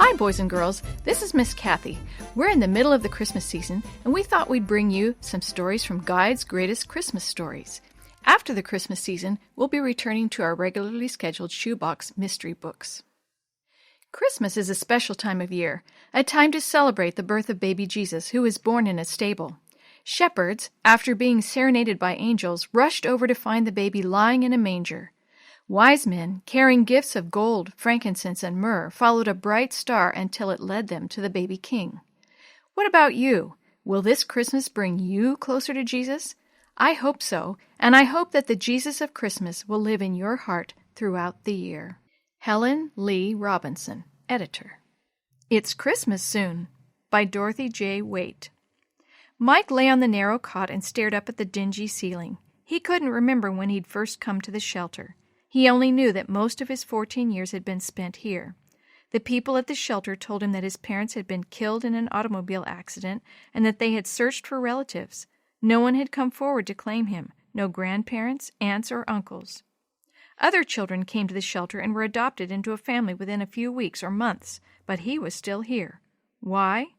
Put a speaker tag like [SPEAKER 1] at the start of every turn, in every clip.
[SPEAKER 1] Hi, boys and girls. This is Miss Kathy. We're in the middle of the Christmas season, and we thought we'd bring you some stories from Guide's Greatest Christmas Stories. After the Christmas season, we'll be returning to our regularly scheduled shoebox mystery books. Christmas is a special time of year, a time to celebrate the birth of baby Jesus, who was born in a stable. Shepherds, after being serenaded by angels, rushed over to find the baby lying in a manger. Wise men, carrying gifts of gold, frankincense, and myrrh, followed a bright star until it led them to the baby king. What about you? Will this Christmas bring you closer to Jesus? I hope so, and I hope that the Jesus of Christmas will live in your heart throughout the year. Helen Lee Robinson, Editor. It's Christmas Soon, by Dorothy J. Waite. Mike lay on the narrow cot and stared up at the dingy ceiling. He couldn't remember when he'd first come to the shelter. He only knew that most of his 14 years had been spent here. The people at the shelter told him that his parents had been killed in an automobile accident and that they had searched for relatives. No one had come forward to claim him, no grandparents, aunts, or uncles. Other children came to the shelter and were adopted into a family within a few weeks or months, but he was still here. Why?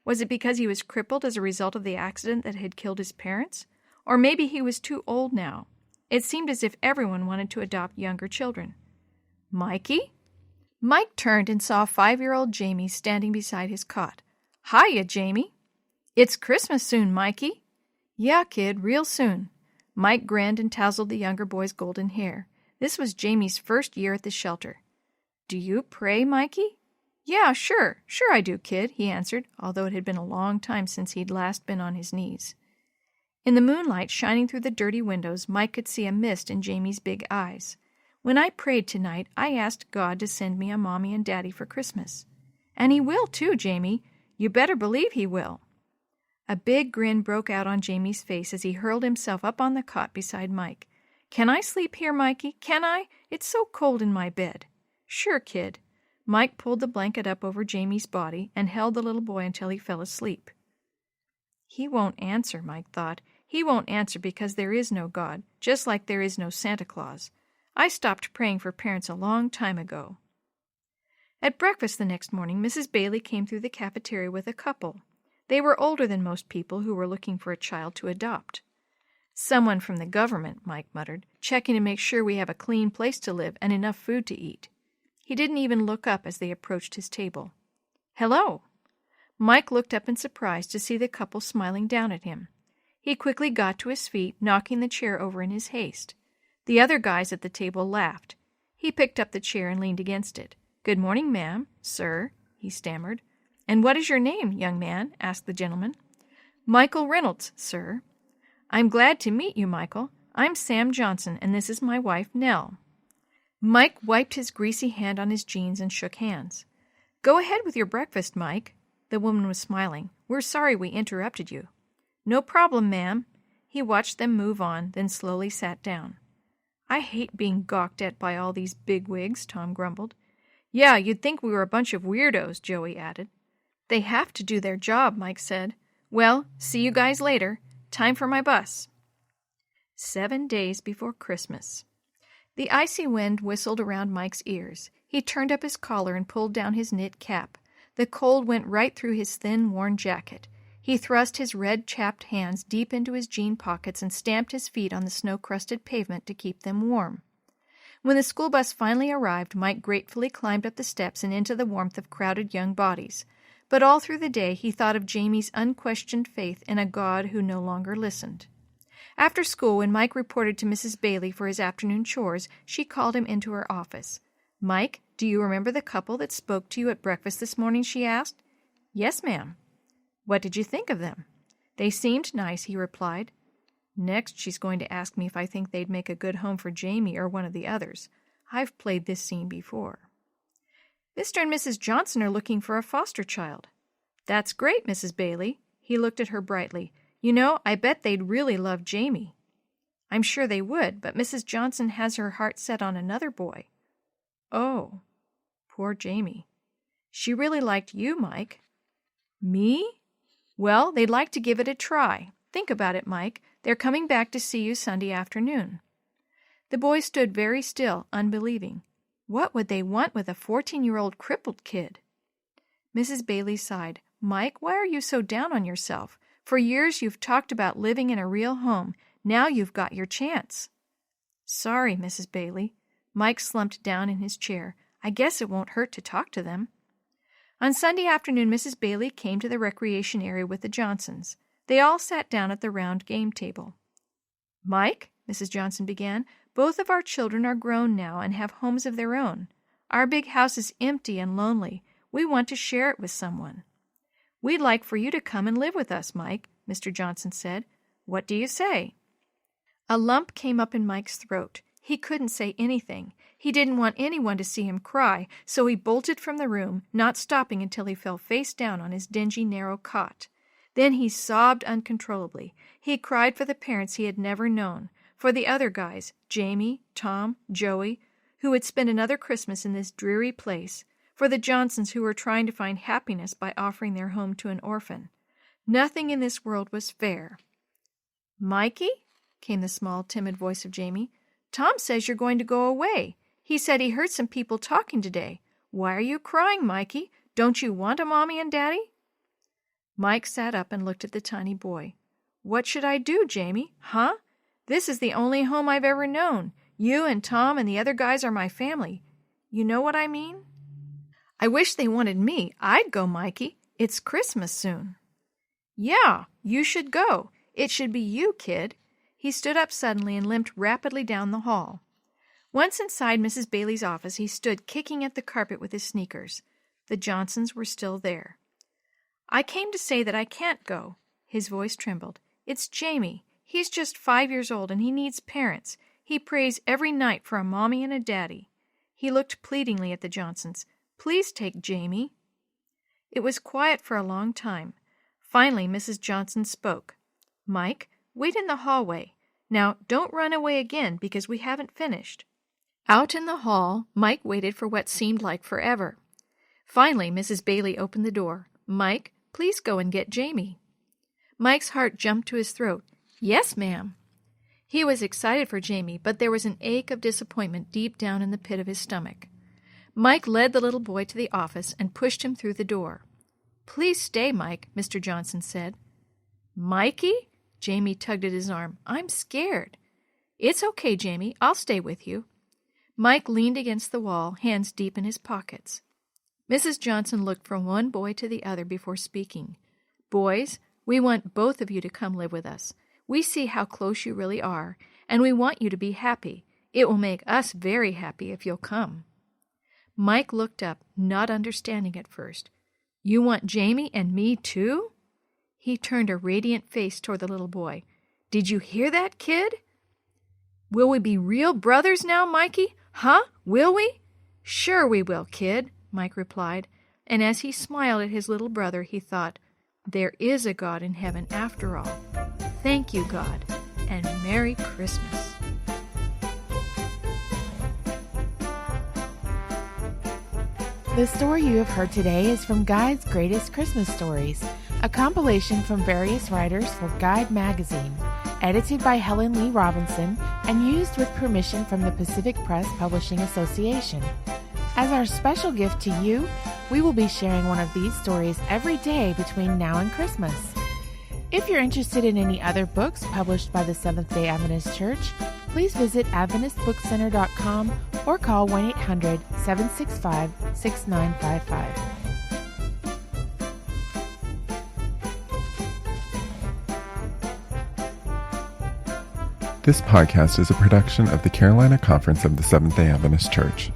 [SPEAKER 1] Was it because he was crippled as a result of the accident that had killed his parents? Or maybe he was too old now. It seemed as if everyone wanted to adopt younger children. Mikey? Mike turned and saw 5-year-old Jaime standing beside his cot. Hiya, Jaime. It's Christmas soon, Mikey. Yeah, kid, real soon. Mike grinned and tousled the younger boy's golden hair. This was Jaime's first year at the shelter. Do you pray, Mikey? Yeah, sure I do, kid, he answered, although it had been a long time since he'd last been on his knees. In the moonlight shining through the dirty windows, Mike could see a mist in Jaime's big eyes. When I prayed tonight, I asked God to send me a mommy and daddy for Christmas. And he will too, Jaime. You better believe he will. A big grin broke out on Jaime's face as he hurled himself up on the cot beside Mike. Can I sleep here, Mikey? Can I? It's so cold in my bed. Sure, kid. Mike pulled the blanket up over Jaime's body and held the little boy until he fell asleep. He won't answer, Mike thought. He won't answer because there is no God, just like there is no Santa Claus. I stopped praying for parents a long time ago. At breakfast the next morning, Mrs. Bailey came through the cafeteria with a couple. They were older than most people who were looking for a child to adopt. Someone from the government, Mike muttered, checking to make sure we have a clean place to live and enough food to eat. He didn't even look up as they approached his table. Hello! Mike looked up in surprise to see the couple smiling down at him. He quickly got to his feet, knocking the chair over in his haste. The other guys at the table laughed. He picked up the chair and leaned against it. Good morning, ma'am, sir, he stammered. And what is your name, young man? Asked the gentleman. Michael Reynolds, sir. I'm glad to meet you, Michael. I'm Sam Johnson, and this is my wife, Nell. Mike wiped his greasy hand on his jeans and shook hands. Go ahead with your breakfast, Mike. The woman was smiling. We're sorry we interrupted you. No problem, ma'am. He watched them move on, then slowly sat down. I hate being gawked at by all these bigwigs, Tom grumbled. Yeah, you'd think we were a bunch of weirdos, Joey added. They have to do their job, Mike said. Well, see you guys later. Time for my bus. 7 days before Christmas. The icy wind whistled around Mike's ears. He turned up his collar and pulled down his knit cap. The cold went right through his thin, worn jacket. He thrust his red-chapped hands deep into his jean pockets and stamped his feet on the snow-crusted pavement to keep them warm. When the school bus finally arrived, Mike gratefully climbed up the steps and into the warmth of crowded young bodies. But all through the day he thought of Jaime's unquestioned faith in a God who no longer listened. After school, when Mike reported to Mrs. Bailey for his afternoon chores, she called him into her office. Mike, do you remember the couple that spoke to you at breakfast this morning? She asked. Yes, ma'am. What did you think of them? They seemed nice, he replied. Next, she's going to ask me if I think they'd make a good home for Jaime or one of the others. I've played this scene before. Mr. and Mrs. Johnson are looking for a foster child. That's great, Mrs. Bailey. He looked at her brightly. You know, I bet they'd really love Jaime. I'm sure they would, but Mrs. Johnson has her heart set on another boy. Oh, poor Jaime. She really liked you, Mike. Me? Well, they'd like to give it a try. Think about it, Mike. They're coming back to see you Sunday afternoon. The boy stood very still, unbelieving. What would they want with a 14-year-old crippled kid? Mrs. Bailey sighed. Mike, why are you so down on yourself? For years you've talked about living in a real home. Now you've got your chance. Sorry, Mrs. Bailey. Mike slumped down in his chair. I guess it won't hurt to talk to them. On Sunday afternoon, Mrs. Bailey came to the recreation area with the Johnsons. They all sat down at the round game table. Mike, Mrs. Johnson began, both of our children are grown now and have homes of their own. Our big house is empty and lonely. We want to share it with someone. We'd like for you to come and live with us, Mike, Mr. Johnson said. What do you say? A lump came up in Mike's throat. He couldn't say anything. He didn't want anyone to see him cry, so he bolted from the room, not stopping until he fell face down on his dingy, narrow cot. Then he sobbed uncontrollably. He cried for the parents he had never known, for the other guys, Jaime, Tom, Joey, who would spend another Christmas in this dreary place, for the Johnsons who were trying to find happiness by offering their home to an orphan. Nothing in this world was fair. Mikey? Came the small, timid voice of Jaime. Tom says you're going to go away. He said he heard some people talking today. Why are you crying, Mikey? Don't you want a mommy and daddy? Mike sat up and looked at the tiny boy. What should I do, Jaime? Huh? This is the only home I've ever known. You and Tom and the other guys are my family. You know what I mean? I wish they wanted me. I'd go, Mikey. It's Christmas soon. Yeah, you should go. It should be you, kid. He stood up suddenly and limped rapidly down the hall. Once inside Mrs. Bailey's office, he stood kicking at the carpet with his sneakers. The Johnsons were still there. I came to say that I can't go. His voice trembled. It's Jaime. He's just 5 years old and he needs parents. He prays every night for a mommy and a daddy. He looked pleadingly at the Johnsons. Please take Jaime. It was quiet for a long time. Finally, Mrs. Johnson spoke. Mike, wait in the hallway. Now, don't run away again because we haven't finished. Out in the hall, Mike waited for what seemed like forever. Finally, Mrs. Bailey opened the door. Mike, please go and get Jaime. Mike's heart jumped to his throat. Yes, ma'am. He was excited for Jaime, but there was an ache of disappointment deep down in the pit of his stomach. Mike led the little boy to the office and pushed him through the door. Please stay, Mike, Mr. Johnson said. Mikey? Jaime tugged at his arm. I'm scared. It's okay, Jaime. I'll stay with you. Mike leaned against the wall, hands deep in his pockets. Mrs. Johnson looked from one boy to the other before speaking. Boys, we want both of you to come live with us. We see how close you really are, and we want you to be happy. It will make us very happy if you'll come. Mike looked up, not understanding at first. You want Jaime and me too? He turned a radiant face toward the little boy. Did you hear that, kid? Will we be real brothers now, Mikey? Huh? Will we? Sure we will, kid, Mike replied, and as he smiled at his little brother, he thought, there is a God in heaven after all. Thank you, God, and Merry Christmas.
[SPEAKER 2] The story you have heard today is from Guide's Greatest Christmas Stories, a compilation from various writers for Guide magazine, edited by Helen Lee Robinson and used with permission from the Pacific Press Publishing Association. As our special gift to you, we will be sharing one of these stories every day between now and Christmas. If you're interested in any other books published by the Seventh-day Adventist Church, please visit AdventistBookCenter.com or call 1-800-765-6955.
[SPEAKER 3] This podcast is a production of the Carolina Conference of the Seventh-day Adventist Church.